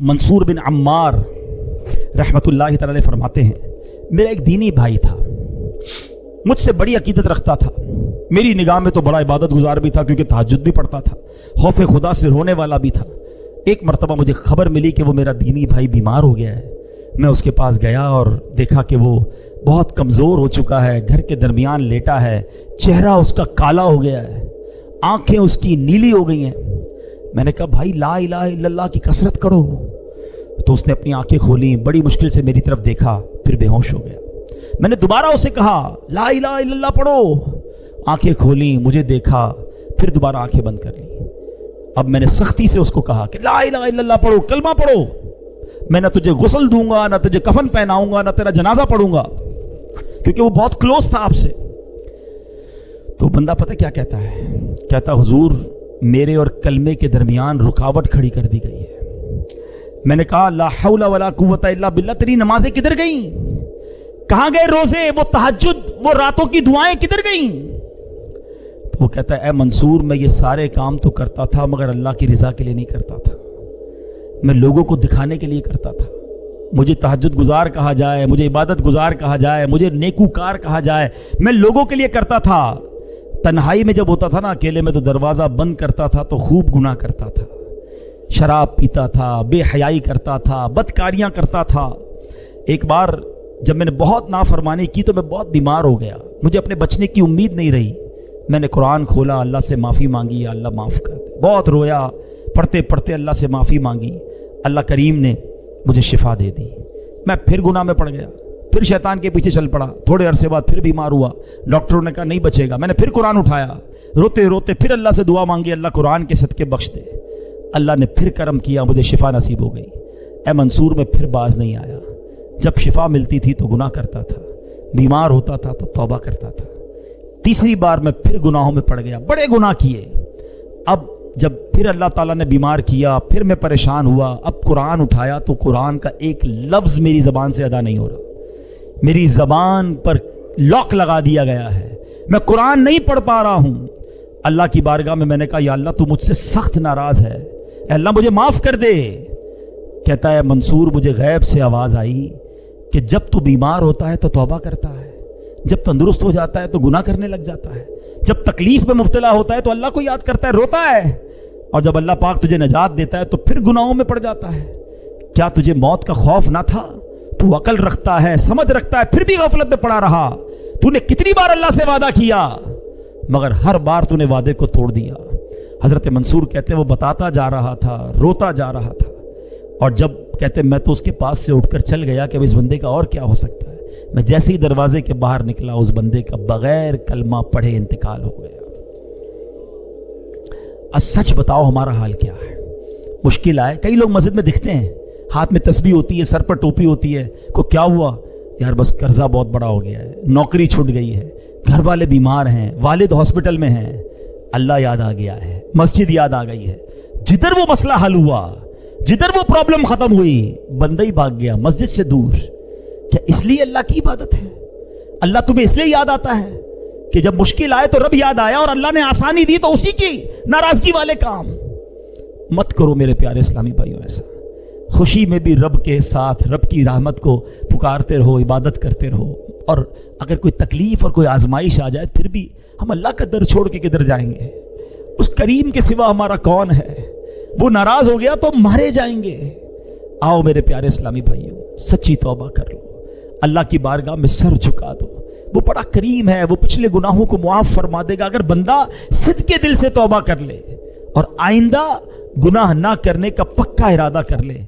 मंसूर बिन अम्मार रहमतुल्लाहि तआला अलैह फरमाते हैं, मेरा एक दीनी भाई था, मुझसे बड़ी अकीदत रखता था, मेरी निगाह में तो बड़ा इबादत गुजार भी था क्योंकि तहज्जुद भी पढ़ता था, खौफ खुदा से रोने वाला भी था। एक मरतबा मुझे खबर मिली कि वो मेरा दीनी भाई बीमार हो गया है। मैं उसके पास गया और देखा कि वो बहुत कमज़ोर हो चुका है, घर के दरमियान लेटा है, चेहरा उसका काला हो गया है, आंखें उसकी नीली हो गई हैं। मैंने कहा भाई ला इलाहा इल्लल्लाह की कसरत करो। तो उसने अपनी आंखें खोली, बड़ी मुश्किल से मेरी तरफ देखा, फिर बेहोश हो गया। मैंने दोबारा उसे कहा ला इलाहा इल्लल्लाह पढ़ो, आंखें खोली, मुझे देखा, फिर दोबारा आंखें बंद कर ली। अब मैंने सख्ती से उसको कहा कि ला इलाहा इल्लल्लाह पढ़ो, कलमा पढ़ो, मैं ना तुझे गुस्ल दूंगा, ना तुझे कफन पहनाऊंगा, ना तेरा जनाजा पढ़ूंगा, क्योंकि वो बहुत क्लोज था आपसे। तो बंदा पता क्या कहता है, कहता हुजूर मेरे और कलमे के दरमियान रुकावट खड़ी कर दी गई है। मैंने कहा ला हौला वला कुव्वता इल्ला बिल्लाह, तेरी नमाजें किधर गई, कहां गए रोजे, वो तहज्जुद, वो रातों की दुआएं किधर गई? तो वो कहता है ए मंसूर मैं ये सारे काम तो करता था मगर अल्लाह की रजा के लिए नहीं करता था, मैं लोगों को दिखाने के लिए करता था। मुझे तहज्जुद गुजार कहा जाए, मुझे इबादत गुजार कहा जाए, मुझे नेकूकार कहा जाए, मैं लोगों के लिए करता था। तन्हाई में जब होता था ना अकेले में, तो दरवाज़ा बंद करता था तो खूब गुनाह करता था, शराब पीता था, बेहयाई करता था, बदकारियाँ करता था। एक बार जब मैंने बहुत नाफरमानी की तो मैं बहुत बीमार हो गया, मुझे अपने बचने की उम्मीद नहीं रही। मैंने कुरान खोला, अल्लाह से माफ़ी मांगी, अल्लाह माफ़ कर दे, बहुत रोया, पढ़ते पढ़ते अल्लाह से माफ़ी मांगी, अल्लाह करीम ने मुझे शिफा दे दी। मैं फिर गुनाह में पड़ गया, फिर शैतान के पीछे चल पड़ा, थोड़े अरसे बाद फिर बीमार हुआ, डॉक्टरों ने कहा नहीं बचेगा। मैंने फिर कुरान उठाया, रोते रोते फिर अल्लाह से दुआ मांगी, अल्लाह कुरान के सदके बख्श दे। अल्लाह ने फिर करम किया, मुझे शिफा नसीब हो गई। ए मंसूर में फिर बाज नहीं आया, जब शिफा मिलती थी तो गुनाह करता था, बीमार होता था तो तौबा करता था। तीसरी बार मैं फिर गुनाहों में पड़ गया, बड़े गुनाह किए। अब जब फिर अल्लाह ताला ने बीमार किया, फिर मैं परेशान हुआ, अब कुरान उठाया तो कुरान का एक लफ्ज़ मेरी ज़बान से अदा नहीं हो रहा, मेरी ज़बान पर लॉक लगा दिया गया है, मैं कुरान नहीं पढ़ पा रहा हूँ। अल्लाह की बारगाह में मैंने कहा या अल्लाह तू मुझसे सख्त नाराज़ है, अल्लाह मुझे माफ़ कर दे। कहता है मंसूर मुझे गैब से आवाज़ आई कि जब तू बीमार होता है तो तौबा करता है, जब तंदुरुस्त हो जाता है तो गुनाह करने लग जाता है, जब तकलीफ में मुब्तला होता है तो अल्लाह को याद करता है, रोता है, और जब अल्लाह पाक तुझे नजात देता है तो फिर गुनाहों में पड़ जाता है। क्या तुझे मौत का खौफ ना था? तू अकल रखता है, समझ रखता है, फिर भी गफलत में पड़ा रहा। तूने कितनी बार अल्लाह से वादा किया मगर हर बार तूने वादे को तोड़ दिया। हजरत मंसूर कहते वो बताता जा रहा था, रोता जा रहा था, और जब कहते मैं तो उसके पास से उठकर चल गया कि अब इस बंदे का और क्या हो सकता है। मैं जैसे ही दरवाजे के बाहर निकला उस बंदे का बगैर कलमा पढ़े इंतकाल हो गया। अब सच बताओ हमारा हाल क्या है? मुश्किल आए, कई लोग मस्जिद में दिखते हैं, हाथ में तस्बीह होती है, सर पर टोपी होती है, को क्या हुआ यार बस कर्जा बहुत बड़ा हो गया है, नौकरी छूट गई है, घर वाले बीमार हैं, वालिद हॉस्पिटल में हैं, अल्लाह याद आ गया है, मस्जिद याद आ गई है। जिधर वो मसला हल हुआ, जिधर वो प्रॉब्लम खत्म हुई, बंदा ही भाग गया मस्जिद से दूर। क्या इसलिए अल्लाह की इबादत है? अल्लाह तुम्हें इसलिए याद आता है कि जब मुश्किल आए तो रब याद आया, और अल्लाह ने आसानी दी तो उसी की नाराजगी वाले काम मत करो मेरे प्यारे इस्लामी भाइयों। ऐसा खुशी में भी रब के साथ रब की रहमत को पुकारते रहो, इबादत करते रहो, और अगर कोई तकलीफ और कोई आजमाइश आ जाए फिर भी हम अल्लाह का दर छोड़ के किधर जाएंगे? उस करीम के सिवा हमारा कौन है? वो नाराज हो गया तो मारे जाएंगे। आओ मेरे प्यारे इस्लामी भाइयों, सच्ची तौबा कर लो, अल्लाह की बारगाह में सर झुका दो। वो बड़ा करीम है, वो पिछले गुनाहों को मुआफ फरमा देगा अगर बंदा सिद्के दिल से तौबा कर ले और आइंदा गुनाह ना करने का पक्का इरादा कर ले।